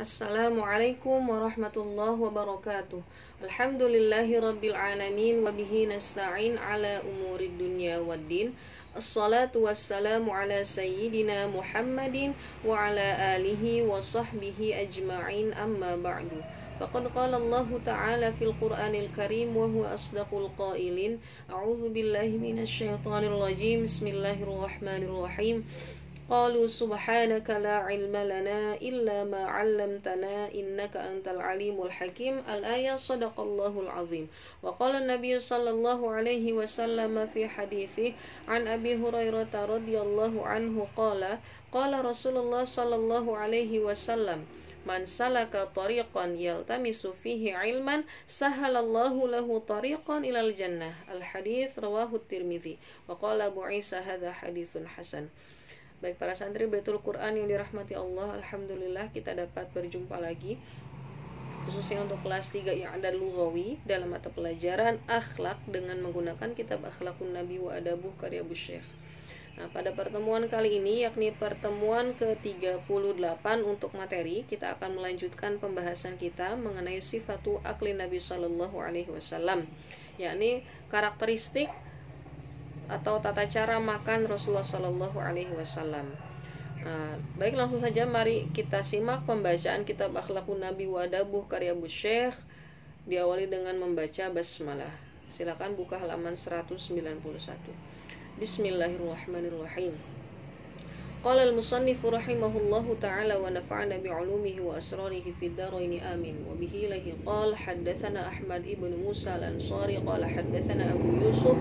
Assalamualaikum warahmatullahi wabarakatuh. Alhamdulillahi rabbil alamin wa bihi nasta'in ala umurid dunya waddin. Assalatu wassalamu ala sayyidina Muhammadin wa ala alihi wa sahbihi ajma'in, amma ba'du. Faqad qala Allah ta'ala fil Qur'anil Karim wa huwa asdaqul qailin. A'udzu billahi minasy syaithanir rajim. Bismillahirrahmanirrahim. Qalu subhanaka la ilma lana illa ma 'allamtana innaka antal alimul hakim. Al-ayah. Shadaqallahul azim. Wa qala an-nabiy sallallahu alaihi wasallam fi hadithi an Abi Hurairah radhiyallahu anhu qala Rasulullah sallallahu alaihi wasallam, man salaka tariqan yaltamisu fihi ilman sahalallahu lahu tariqan ilal jannah. Al-hadits rawahu Tirmidzi wa qala Abu Isa hadza haditsun hasan. Baik para santri Baitul Quran yang dirahmati Allah, alhamdulillah kita dapat berjumpa lagi khususnya untuk kelas 3 yang ada lughawi dalam mata pelajaran akhlak dengan menggunakan kitab Akhlakun Nabi wa Adabuh karya Abu Syekh. Nah, pada pertemuan kali ini, yakni pertemuan ke-38 untuk materi, kita akan melanjutkan pembahasan kita mengenai sifatu akli Nabi Sallallahu Alaihi Wasallam, yakni karakteristik atau tata cara makan Rasulullah Sallallahu Alaihi Wasallam. Baik, langsung saja mari kita simak pembacaan kitab Akhlakun Nabi wa Adabuh karya Abu Syekh, diawali dengan membaca basmalah. Silakan buka halaman 191. Bismillahirrahmanirrahim. Qala al-musannif rahimahullahu ta'ala wa nafa'ana bi'ulumihi wa asrarihi fid dharain amin. Wa bihi lahi qala haddatsana Ahmad ibn Musa al-Ansari qala haddatsana Abu Yusuf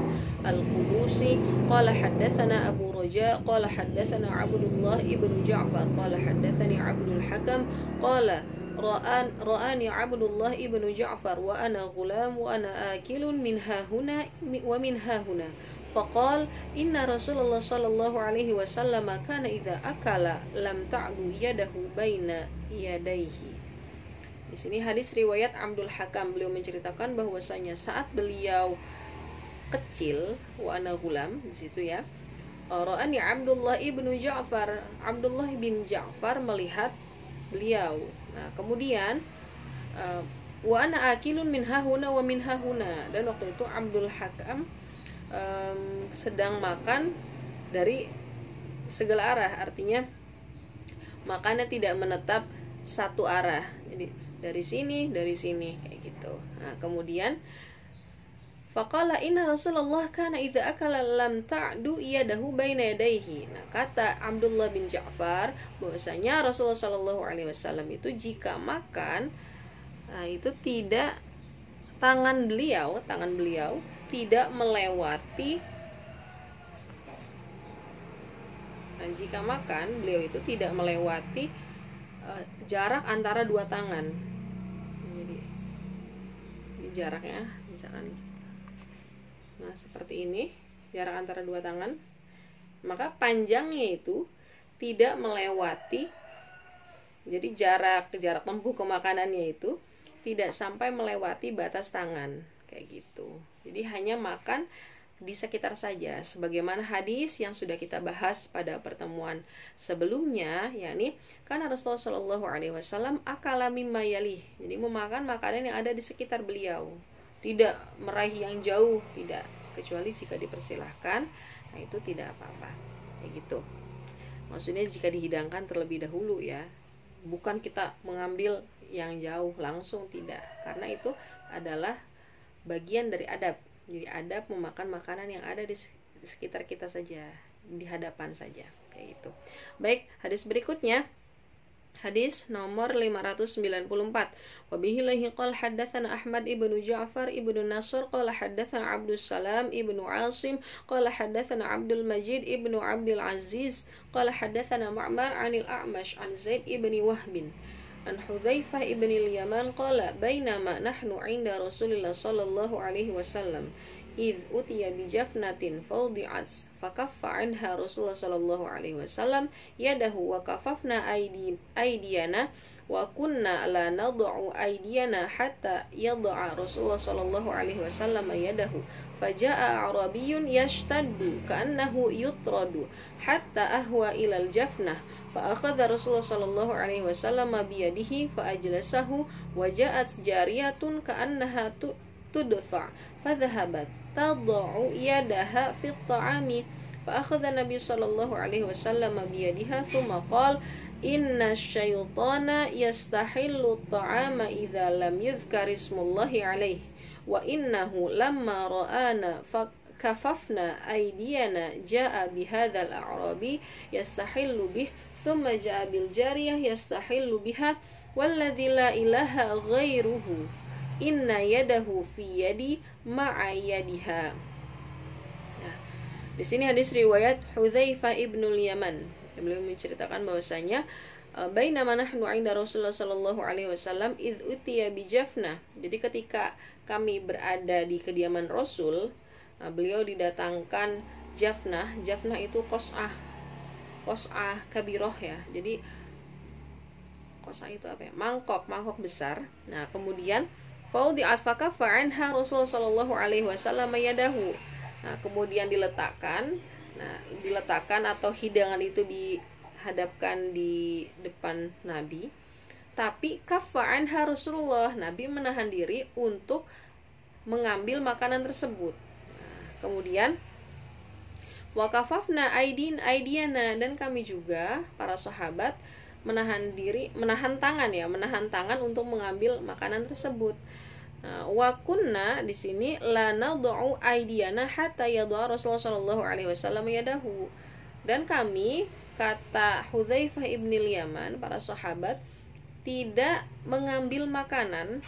al-Qudusi qala haddatsana Abu Raja qala haddatsana Abdullah ibn Ja'far qala haddatsani Abdul Hakam qala ra'ani Abdullah ibn Ja'far wa ana ghulam wa ana akilun min hahuna wa min hahuna. Faqal inna Rasulullah sallallahu alaihi wasallam kana idza akala lam ta'du yadahu baina yadayhi. Di sini hadis riwayat Abdul Hakam, beliau menceritakan bahwasanya saat beliau kecil, wa ana ghulam, di situ ya. Ra'ani Abdullah ibnu Ja'far, Abdullah bin Ja'far melihat beliau. Nah, kemudian wa ana akilun min hahuna wa min hahuna, dan waktu itu Abdul Hakam sedang makan dari segala arah, artinya makannya tidak menetap satu arah, jadi dari sini kayak gitu. Nah, kemudian faqala inna Rasulullah kana idza akala lam ta'du yadahu baina yadayhi. Nah, kata Abdullah bin Ja'far bahwasanya Rasulullah sallallahu alaihi wasallam itu jika makan, nah, itu tidak tangan beliau tidak melewati, nah, jika makan beliau itu tidak melewati jarak antara dua tangan. Jadi ini jaraknya misalkan, nah seperti ini jarak antara dua tangan, maka panjangnya itu tidak melewati, jadi jarak tempuh ke makanannya itu tidak sampai melewati batas tangan kayak gitu. Jadi hanya makan di sekitar saja, sebagaimana hadis yang sudah kita bahas pada pertemuan sebelumnya, yakni karena Rasulullah Shallallahu Alaihi Wasallam akala mimma yalih, jadi memakan makanan yang ada di sekitar beliau, tidak meraih yang jauh, tidak, kecuali jika dipersilahkan, nah itu tidak apa-apa kayak gitu. Maksudnya jika dihidangkan terlebih dahulu ya, bukan kita mengambil yang jauh langsung, tidak, karena itu adalah bagian dari adab. Jadi adab memakan makanan yang ada di sekitar kita saja, di hadapan saja kayak gitu. Baik, hadis berikutnya, hadis nomor 594. Wa bihi lahi qala haddatsana Ahmad ibnu Ja'far ibnu Nasr qala haddatsana Abdus Salam ibnu Asim qala haddatsana Abdul Majid ibnu Abdul Aziz qala haddatsana Ma'mar 'anil A'mash 'an Zaid ibni Wahbin an Hudzaifah ibn al-Yaman qala bainama nahnu 'inda Rasulillah sallallahu alaihi wasallam id utiya bi jafnatin fawdi'at fakaffa anha Rasulullah sallallahu alaihi wasallam yadahu wa kafafna aydiyana wa kunna la nad'u aydiyana hatta yad'a Rasulullah sallallahu alaihi wasallam yadahu faja'a arabiyyun yashtaddu ka'annahu yutradu hatta ahwa ilal jafnah fa akhadha Rasulullah sallallahu alaihi wasallam bi yadihi fa ajlasahu wa ja'at jariyatun ka'annaha tudfa fa dhahabat tad'u yadaha fi at-ta'ami fa akhadha Nabi sallallahu alaihi wasallam bi yadiha thumma qala inna syaitana yastahillu at-ta'ama idza lam yudhkar ismullahi alaihi wa innahu lamma ra'ana kafafna aydiyana jaa bihadzal a'rabi yastahillu bih thumma jaa bil jariyah yastahillu biha walladzi la ilaha ghairuhu inna yadahu fi yadi ma'a yadiha. Nah, di sini hadis riwayat Hudzaifah ibnul Yaman. Beliau menceritakan bahwasanya bainama nahnu 'inda Rasulullah sallallahu alaihi wasallam id utiya bi jafnah. Jadi ketika kami berada di kediaman Rasul, beliau didatangkan jafnah. Jafnah itu qas'ah kabiroh ya. Jadi qas'ah itu apa ya? Mangkok besar. Nah, kemudian faudi'at fakaffa anha Rasulullah sallallahu alaihi wasallam yadahu. Nah, kemudian diletakkan atau hidangan itu dihadapkan di depan Nabi. Tapi kaffa anha Rasulullah, Nabi menahan diri untuk mengambil makanan tersebut. Nah, kemudian wa kafafna aydiyana, dan kami juga para sahabat menahan tangan untuk mengambil makanan tersebut. Wa kunna di sini la nad'u aydiyana hatta yad'a Rasulullah sallallahu alaihi wasallam yadahu. Dan kami, kata Hudzaifah ibnil Yaman, para sahabat tidak mengambil makanan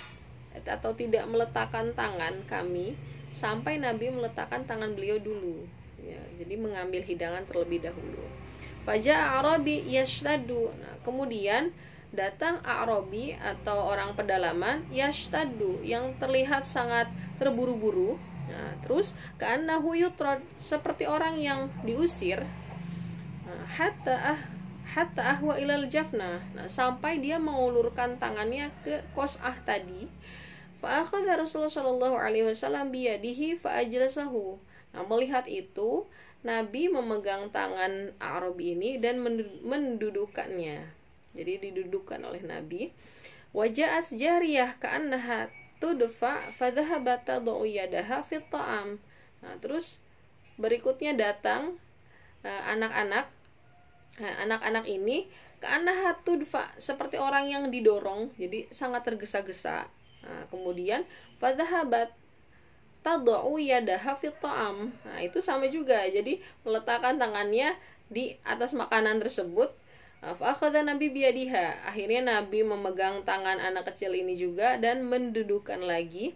atau tidak meletakkan tangan kami sampai Nabi meletakkan tangan beliau dulu. Ya, jadi mengambil hidangan terlebih dahulu. Faja'a Arabi yashtaddu. Nah, kemudian datang Arabi atau orang pedalaman yashtaddu, yang terlihat sangat terburu-buru. Nah, terus ka'annahu yutrad, seperti orang yang diusir. Nah, hatta ahwa ilal jafnah. Nah, sampai dia mengulurkan tangannya ke qas'ah tadi. Fa akhadha Rasulullah sallallahu alaihi wasallam bi yadihi fa ajlasahu. Nah, melihat itu Nabi memegang tangan Arabi ini dan mendudukkannya. Jadi didudukkan oleh Nabi. Waja'at jariyah ka'annaha tudfa fa dhahabat tad'u yadaha fi ta'am. Nah, terus berikutnya datang anak-anak ini ka'annaha tudfa, seperti orang yang didorong, jadi sangat tergesa-gesa. Nah, kemudian fa dhahabat tad'u yadaha fi ta'am. Nah, itu sama juga. Jadi meletakkan tangannya di atas makanan tersebut. Fa akhadha Nabi biyadiha. Akhirnya Nabi memegang tangan anak kecil ini juga dan mendudukkan lagi.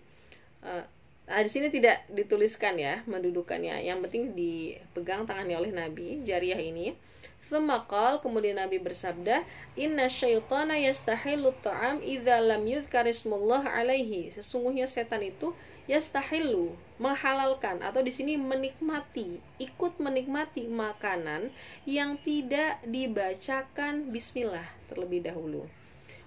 Nah, di sini tidak dituliskan ya mendudukkannya. Yang penting dipegang tangannya oleh Nabi, jariyah ini. Tsumma qala, kemudian Nabi bersabda, inna syaitana yastahillu ta'am idza lam yudhkar ismullah alaihi. Sesungguhnya setan itu yastahillu, menghalalkan, atau di sini menikmati, ikut menikmati makanan yang tidak dibacakan bismillah terlebih dahulu.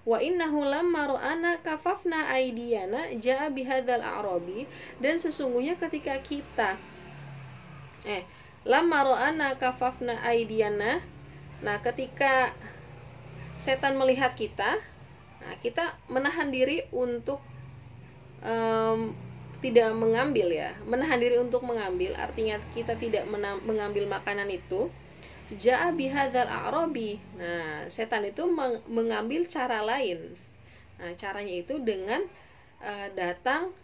Wa innahu lamma ra'ana kafafna aydiyana jaa bihadzal a'rabi, dan sesungguhnya ketika kita lamma ra'ana kafafna aydiyana, nah ketika setan melihat kita, nah kita menahan diri untuk tidak mengambil ya, menahan diri untuk mengambil, artinya kita tidak mengambil makanan itu. Ja'a bihadzal a'rabi. Nah, setan itu mengambil cara lain. Nah, caranya itu dengan datang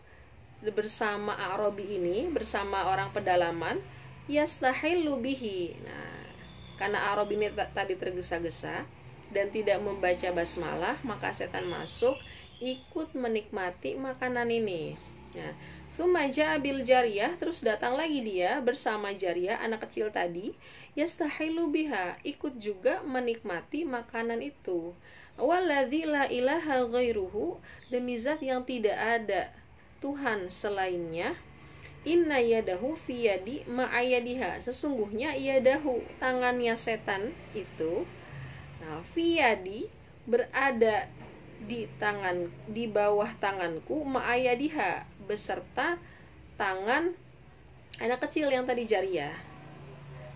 bersama A'rabi ini, bersama orang pedalaman, yastahillu bihi. Nah, karena A'rabi ini tadi tergesa-gesa dan tidak membaca basmalah, maka setan masuk ikut menikmati makanan ini. Nah, tsumma ja'a bil jariyah, terus datang lagi dia bersama jariyah, anak kecil tadi, yastahilu biha, ikut juga menikmati makanan itu. Walladzi la ilaha ghairuhu, demi zat yang tidak ada Tuhan selainnya, inna yadahu fi yadi ma'ayadiha, sesungguhnya yadahu, tangannya setan itu, nah fi yadi, berada di bawah tanganku, ma'ayadiha, beserta tangan anak kecil yang tadi jariyah.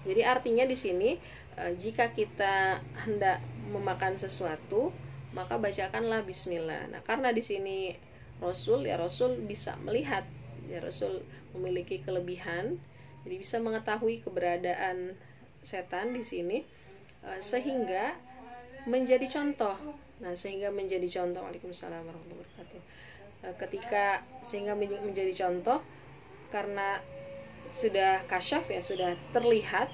Jadi artinya di sini jika kita hendak memakan sesuatu, maka bacakanlah bismillah. Nah, karena di sini Rasul bisa melihat, ya Rasul memiliki kelebihan, jadi bisa mengetahui keberadaan setan di sini, sehingga menjadi contoh. Nah, sehingga menjadi contoh. Waalaikumsalam warahmatullahi wabarakatuh. Sehingga menjadi contoh, karena sudah kasyaf, ya sudah terlihat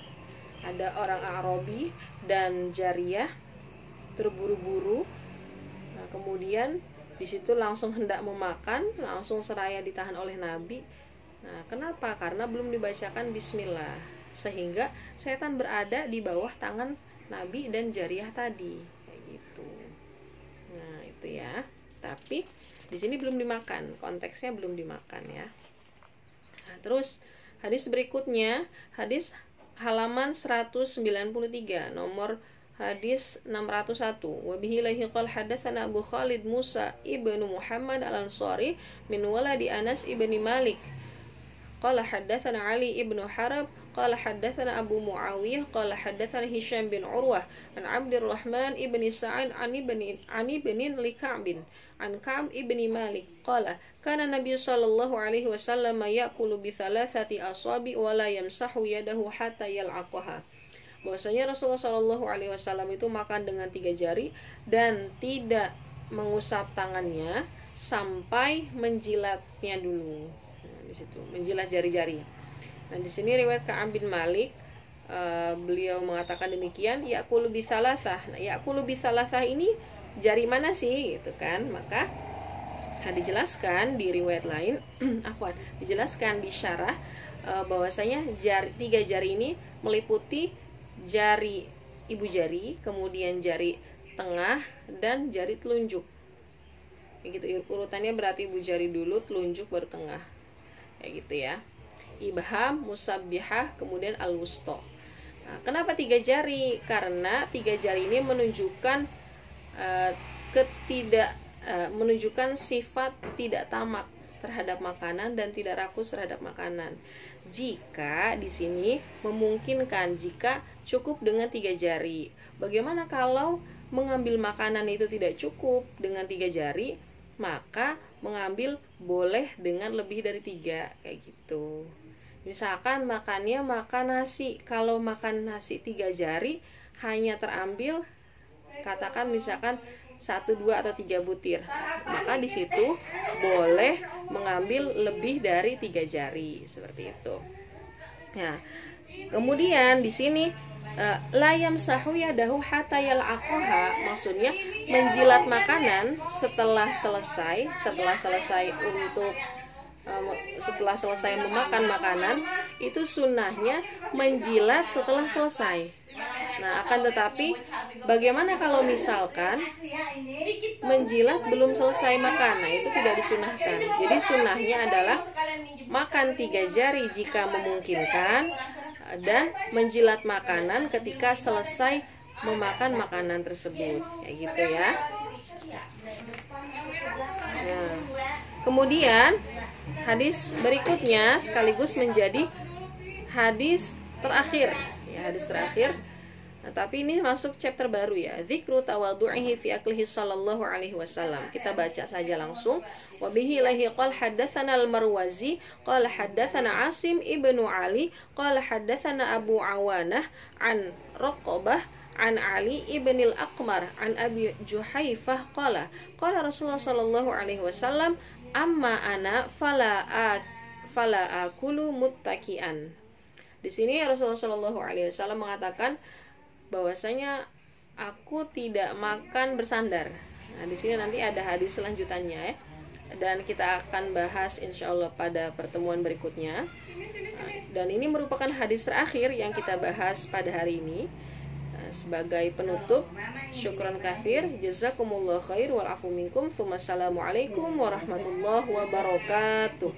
ada orang Arabi dan jariyah terburu-buru. Nah, kemudian di situ langsung hendak memakan, langsung seraya ditahan oleh Nabi. Nah, kenapa? Karena belum dibacakan bismillah, sehingga setan berada di bawah tangan Nabi dan jariyah tadi, kayak gitu. Nah, itu ya. Tapi di sini belum dimakan, konteksnya belum dimakan ya. Nah, terus hadis berikutnya, hadis halaman 193, nomor hadis 601. Wa bihi lahi qala hadatsana Abu Khalid Musa ibnu Muhammad al-Ansari min waladi Anas ibni Malik. Qala hadatsana Ali ibnu Harab qala hadatsana Abu Muawiyah qala hadatsana Hisham bin Urwah an Abdurrahman ibni Sa'id an ibni Lika'bin an Ka'b ibni Malik qala kana Nabi sallallahu alaihi wasallam ya'kulu bi thalathati asabi wa la yamsahu yadahu hatta yal'aqaha. Bahwasanya Rasulullah Shallallahu Alaihi Wasallam itu makan dengan 3 jari dan tidak mengusap tangannya sampai menjilatnya dulu. Nah, di situ menjilat jari-jari. Nah, di sini riwayat Ka'ab bin Malik, beliau mengatakan demikian. Ya'kulu bi thalathah. Nah, ya'kulu bi thalathah ini jari mana sih, gitu kan? Maka dijelaskan di riwayat lain, dijelaskan di syarah bahwasanya 3 jari ini meliputi jari ibu jari, kemudian jari tengah, dan jari telunjuk. Kayak gitu, urutannya berarti ibu jari dulu, telunjuk baru tengah. Kayak gitu ya. Ibham, musabbihah, kemudian al-wusta. Nah, kenapa 3 jari? Karena 3 jari ini menunjukkan menunjukkan sifat tidak tamak terhadap makanan dan tidak rakus terhadap makanan. Jika di sini memungkinkan, jika cukup dengan 3 jari. Bagaimana kalau mengambil makanan itu tidak cukup dengan 3 jari? Maka mengambil boleh dengan lebih dari 3, kayak gitu. Misalkan makan nasi, kalau makan nasi 3 jari hanya terambil, katakan misalkan 1, 2, atau 3 butir, maka di situ boleh mengambil lebih dari 3 jari, seperti itu. Nah, kemudian di sini layam sahu yadahu hatta yal'aqaha, maksudnya menjilat makanan setelah selesai memakan makanan, itu sunnahnya menjilat setelah selesai. Nah, akan tetapi bagaimana kalau misalkan menjilat belum selesai makan? Nah, itu tidak disunahkan. Jadi sunnahnya adalah makan 3 jari jika memungkinkan, dan menjilat makanan ketika selesai memakan makanan tersebut, kayak gitu ya. Nah, kemudian hadis berikutnya sekaligus menjadi hadis terakhir, ya, hadis terakhir. Nah, tapi ini masuk chapter baru ya, dzikru tawadhu'ihi fi aklihi sallallahu alaihi wasallam. Kita baca saja langsung. Wa bihi lahi qala haddatsana al-Marwazi qala haddatsana Asim ibnu Ali qala haddatsana Abu Awanah an Raqabah an Ali ibn al-Aqmar an Abi Juhaifah qala qala Rasulullah sallallahu alaihi wasallam amma ana fala akulu muttaki'an. Di sini Rasulullah sallallahu alaihi wasallam mengatakan bahwasanya aku tidak makan bersandar. Nah, di sini nanti ada hadis selanjutannya ya. Dan kita akan bahas insyaallah pada pertemuan berikutnya. Nah, dan ini merupakan hadis terakhir yang kita bahas pada hari ini. Nah, sebagai penutup, syukran katsir, jazakumullah khair wal afu minkum. Assalamualaikum warahmatullahi wabarakatuh.